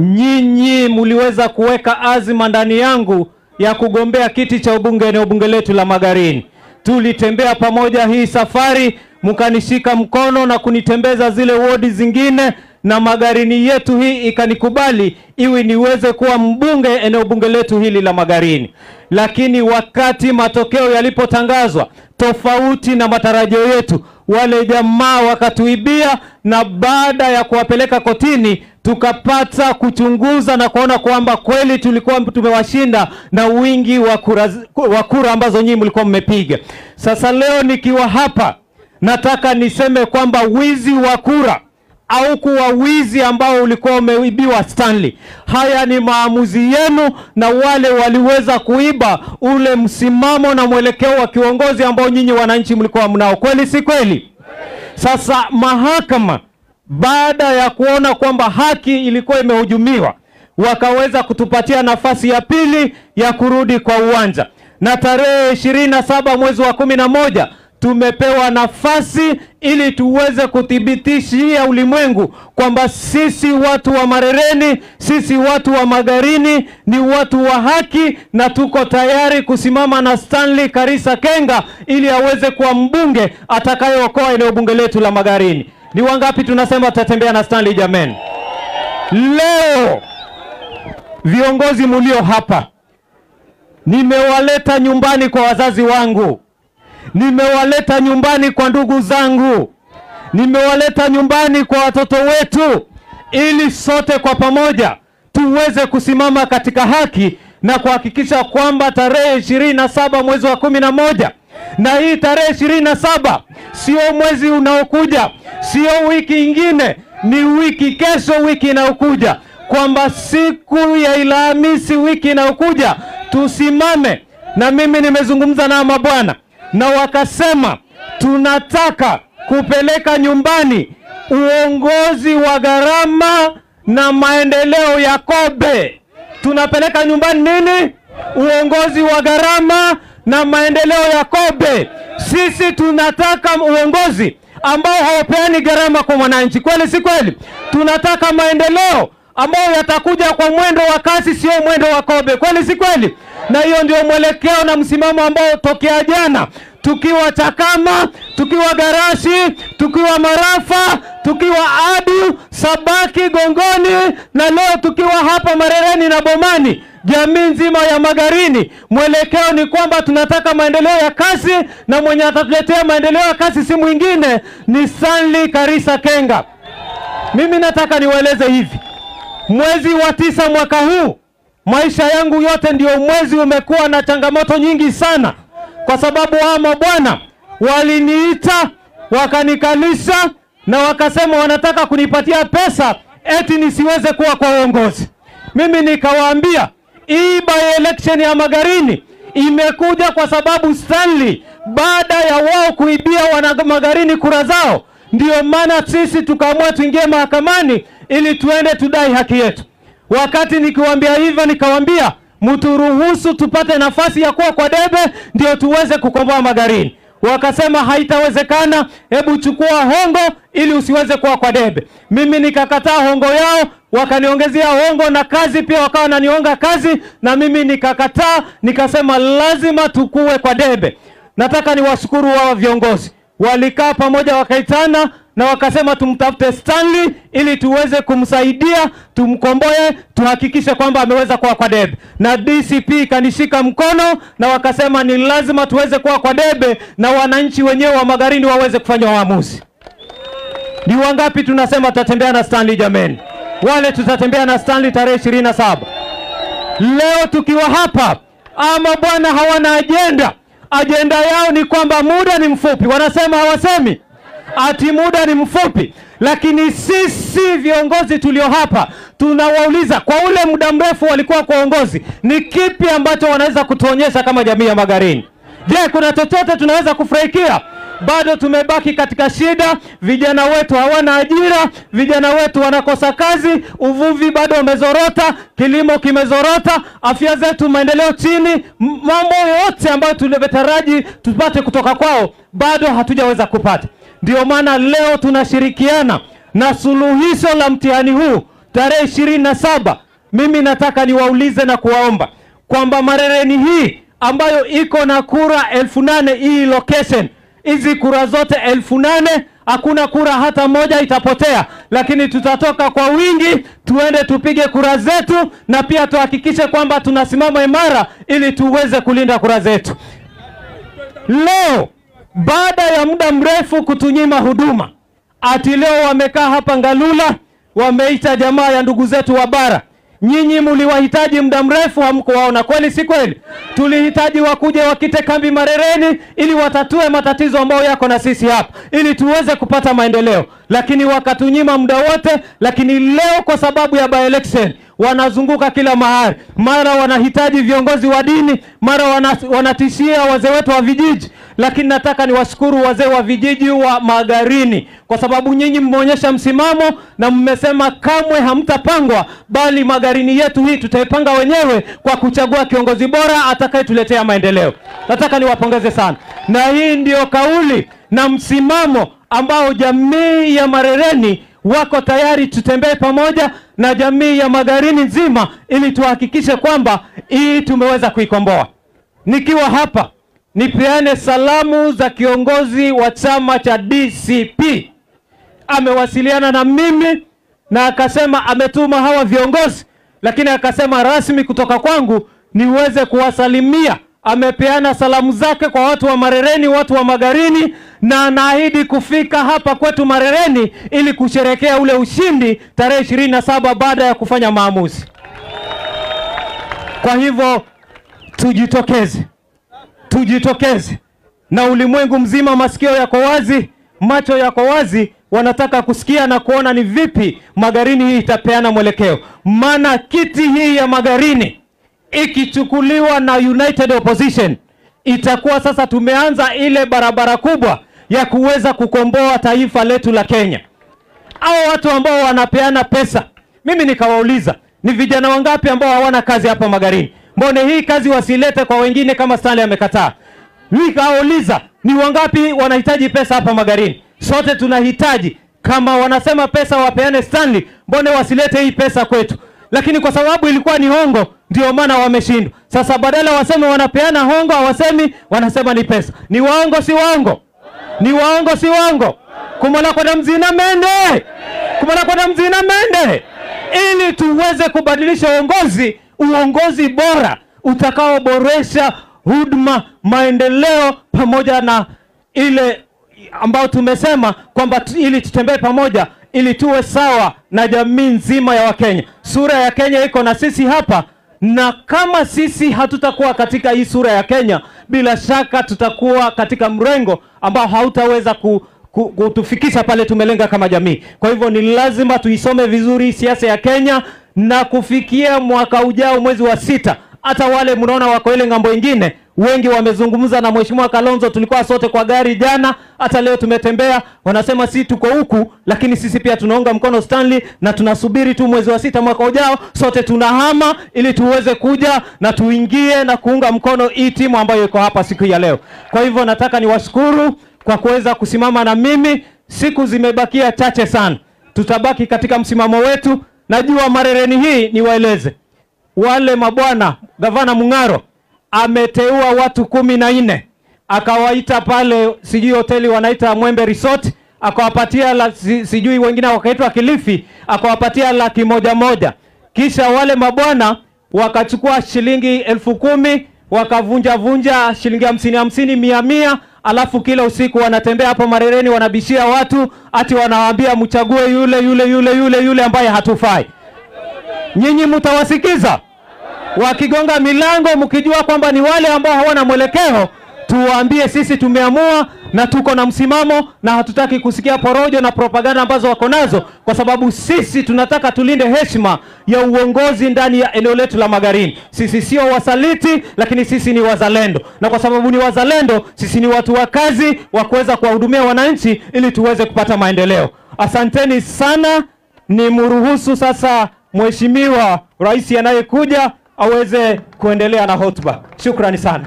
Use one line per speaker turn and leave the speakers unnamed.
nyinyi mliweza kuweka azima ndani yangu ya kugombea kiti cha ubunge eneo bunge letu la Magarini. Tulitembea pamoja hii safari, mkanishika mkono na kunitembeza zile wodi zingine, na Magarini yetu hii ikanikubali iwe niweze kuwa mbunge eneo bunge letu hili la Magarini. Lakini wakati matokeo yalipotangazwa tofauti na matarajio yetu, wale jamaa wakatuibia, na baada ya kuwapeleka kotini tukapata kuchunguza na kuona kwamba kweli tulikuwa tumewashinda na wingi wa kura ambazo nyinyi mlikuwa mmepiga. Sasa leo nikiwa hapa nataka niseme kwamba wizi wa kura au kuwa wizi ambao ulikuwa umeibiwa Stanley, haya ni maamuzi yenu, na wale waliweza kuiba ule msimamo na mwelekeo wa kiongozi ambao nyinyi wananchi mlikuwa mnao. Kweli si kweli? Sasa mahakama baada ya kuona kwamba haki ilikuwa imehujumiwa, wakaweza kutupatia nafasi ya pili ya kurudi kwa uwanja, na tarehe 27 mwezi wa 11 tumepewa nafasi ili tuweze kuthibitishia ulimwengu kwamba sisi watu wa Marereni, sisi watu wa Magarini ni watu wa haki, na tuko tayari kusimama na Stanley Karisa Kenga ili aweze kuwa mbunge atakayeokoa eneo bunge letu la Magarini. Ni wangapi tunasema tutatembea na Stanley jameni? Leo viongozi mlio hapa, nimewaleta nyumbani kwa wazazi wangu, nimewaleta nyumbani kwa ndugu zangu, nimewaleta nyumbani kwa watoto wetu, ili sote kwa pamoja tuweze kusimama katika haki na kuhakikisha kwamba tarehe 27 mwezi wa 11, na hii tarehe 27 sio mwezi unaokuja, sio wiki ingine, ni wiki kesho, wiki inayokuja, kwamba siku ya Alhamisi wiki inayokuja tusimame. Na mimi nimezungumza na mabwana na wakasema tunataka kupeleka nyumbani uongozi wa gharama na maendeleo ya Kobe. Tunapeleka nyumbani nini? Uongozi wa gharama na maendeleo ya Kobe. Sisi tunataka uongozi ambao haupeani gharama kwa mwananchi. Kweli si kweli? Tunataka maendeleo ambao yatakuja kwa mwendo wa kasi, sio mwendo wa Kobe. Kweli si kweli? Na hiyo ndio mwelekeo na msimamo ambao tokea jana, tukiwa Chakama, tukiwa Garashi, tukiwa Marafa, tukiwa Adu, Sabaki, Gongoni, na leo tukiwa hapa Marereni na Bomani, jamii nzima ya Magarini, mwelekeo ni kwamba tunataka maendeleo ya kasi, na mwenye atatuletea maendeleo ya kasi si mwingine ni Stanley Karisa Kenga. Mimi nataka niwaeleze hivi, mwezi wa 9 mwaka huu, maisha yangu yote ndio mwezi umekuwa na changamoto nyingi sana, kwa sababu hawa mabwana waliniita, wakanikalisha na wakasema wanataka kunipatia pesa eti nisiweze kuwa kwa uongozi. Mimi nikawaambia hii by election ya Magarini imekuja kwa sababu Stanley, baada ya wao kuibia wana Magarini kura zao, ndio maana sisi tukaamua tuingie mahakamani ili tuende tudai haki yetu. Wakati nikiwaambia hivyo, nikawaambia mturuhusu tupate nafasi ya kuwa kwa debe ndio tuweze kukomboa Magarini. Wakasema haitawezekana, hebu chukua hongo ili usiweze kuwa kwa debe. Mimi nikakataa hongo yao, wakaniongezea hongo na kazi pia, wakawa wananionga kazi, na mimi nikakataa, nikasema lazima tukue kwa debe. Nataka niwashukuru wao viongozi, walikaa pamoja wakaitana na wakasema tumtafute Stanley ili tuweze kumsaidia, tumkomboe, tuhakikishe kwamba ameweza kuwa kwa debe. Na DCP kanishika mkono na wakasema ni lazima tuweze kuwa kwa debe na wananchi wenyewe wa Magarini waweze kufanya uamuzi. Ni wangapi tunasema tutatembea na Stanley jameni? Wale tutatembea na Stanley tarehe 27. Leo tukiwa hapa, ama bwana hawana agenda. Agenda yao ni kwamba muda ni mfupi. Wanasema hawasemi ati muda ni mfupi, lakini sisi viongozi tulio hapa tunawauliza kwa ule muda mrefu walikuwa kwa uongozi, ni kipi ambacho wanaweza kutuonyesha kama jamii ya Magarini? Je, kuna chochote tunaweza kufurahikia? Bado tumebaki katika shida, vijana wetu hawana ajira, vijana wetu wanakosa kazi, uvuvi bado umezorota, kilimo kimezorota, afya zetu maendeleo chini, mambo yote ambayo tulivetaraji tupate kutoka kwao bado hatujaweza kupata. Ndio maana leo tunashirikiana na suluhisho la mtihani huu tarehe 27, mimi nataka niwaulize na kuwaomba kwamba Marereni hii ambayo iko na kura 8,000 hii location, hizi kura zote 8,000, hakuna kura hata moja itapotea, lakini tutatoka kwa wingi tuende tupige kura zetu, na pia tuhakikishe kwamba tunasimama imara ili tuweze kulinda kura zetu. Leo baada ya muda mrefu kutunyima huduma, ati leo wamekaa hapa Ngalula, wameita jamaa ya ndugu zetu wa bara. Nyinyi mliwahitaji muda mrefu, hamkuwaona, kweli si kweli? Tulihitaji wakuje wakite kambi Marereni ili watatue matatizo ambayo yako na sisi hapa, ili tuweze kupata maendeleo, lakini wakatunyima muda wote. Lakini leo kwa sababu ya by election wanazunguka kila mahali, mara wanahitaji viongozi wa dini, mara wanatishia wazee wetu wa vijiji. Lakini nataka niwashukuru wazee wa vijiji wa Magarini, kwa sababu nyinyi mmeonyesha msimamo na mmesema kamwe hamtapangwa, bali Magarini yetu hii tutaipanga wenyewe kwa kuchagua kiongozi bora atakayetuletea maendeleo. Nataka niwapongeze sana, na hii ndio kauli na msimamo ambao jamii ya Marereni wako tayari tutembee pamoja na jamii ya Magarini nzima, ili tuhakikishe kwamba hii tumeweza kuikomboa. Nikiwa hapa nipeane salamu za kiongozi wa chama cha DCP. Amewasiliana na mimi na akasema ametuma hawa viongozi, lakini akasema rasmi kutoka kwangu niweze kuwasalimia. Amepeana salamu zake kwa watu wa Marereni, watu wa Magarini, na anaahidi kufika hapa kwetu Marereni ili kusherekea ule ushindi tarehe 27 baada ya kufanya maamuzi. Kwa hivyo tujitokeze, na ulimwengu mzima masikio yako wazi, macho yako wazi, wanataka kusikia na kuona ni vipi Magarini hii itapeana mwelekeo. Maana kiti hii ya Magarini ikichukuliwa na United Opposition, itakuwa sasa tumeanza ile barabara kubwa ya kuweza kukomboa taifa letu la Kenya. Hao watu ambao wanapeana pesa, mimi nikawauliza ni vijana wangapi ambao hawana kazi hapa Magarini? Mbona hii kazi wasilete kwa wengine kama Stanley amekataa? Nikauliza ni wangapi wanahitaji pesa hapa Magarini? Sote tunahitaji. Kama wanasema pesa wapeane Stanley, mbona wasilete hii pesa kwetu? Lakini kwa sababu ilikuwa ni hongo, ndio maana wameshindwa. Sasa badala waseme wanapeana hongo, hawasemi, wanasema ni pesa. Ni waongo si waongo? Ni waongo si waongo? Kumala kwa mzina mende. Kumala kwa mzina mende. Ili tuweze kubadilisha uongozi bora utakaoboresha huduma, maendeleo, pamoja na ile ambao tumesema kwamba ili tutembee pamoja, ili tuwe sawa na jamii nzima ya Wakenya. Sura ya Kenya iko na sisi hapa, na kama sisi hatutakuwa katika hii sura ya Kenya, bila shaka tutakuwa katika mrengo ambao hautaweza kutufikisha pale tumelenga kama jamii. Kwa hivyo ni lazima tuisome vizuri siasa ya Kenya, na kufikia mwaka ujao mwezi wa 6, hata wale mnaona wako ile ngambo nyingine, wengi wamezungumza na Mheshimiwa Kalonzo. Tulikuwa sote kwa gari jana, hata leo tumetembea, wanasema si tuko huku, lakini sisi pia tunaunga mkono Stanley, na tunasubiri tu mwezi wa 6 mwaka ujao sote tunahama ili tuweze kuja na tuingie na kuunga mkono hii timu ambayo iko hapa siku ya leo. Kwa hivyo nataka niwashukuru kwa kuweza kusimama na mimi. Siku zimebakia chache sana, tutabaki katika msimamo wetu. Najua Marereni hii niwaeleze, wale mabwana, Gavana Mung'aro ameteua watu 14, akawaita pale sijui hoteli wanaita Mwembe Resort, akawapatia sijui wengine wakaitwa Kilifi, akawapatia 100,000. Kisha wale mabwana wakachukua shilingi 10,000, wakavunja shilingi 50 100, alafu kila usiku wanatembea hapo Marereni wanabishia watu, ati wanawaambia mchague yule ambaye hatufai. Nyinyi mtawasikiza? Wakigonga milango mkijua kwamba ni wale ambao hawana mwelekeo, tuwaambie sisi tumeamua na tuko na msimamo, na hatutaki kusikia porojo na propaganda ambazo wako nazo, kwa sababu sisi tunataka tulinde heshima ya uongozi ndani ya eneo letu la Magarini. Sisi sio wasaliti, lakini sisi ni wazalendo, na kwa sababu ni wazalendo, sisi ni watu wa kazi wa kuweza kuwahudumia wananchi ili tuweze kupata maendeleo. Asanteni sana. Ni mruhusu sasa Mheshimiwa Rais anayekuja aweze kuendelea na hotuba. Shukrani sana.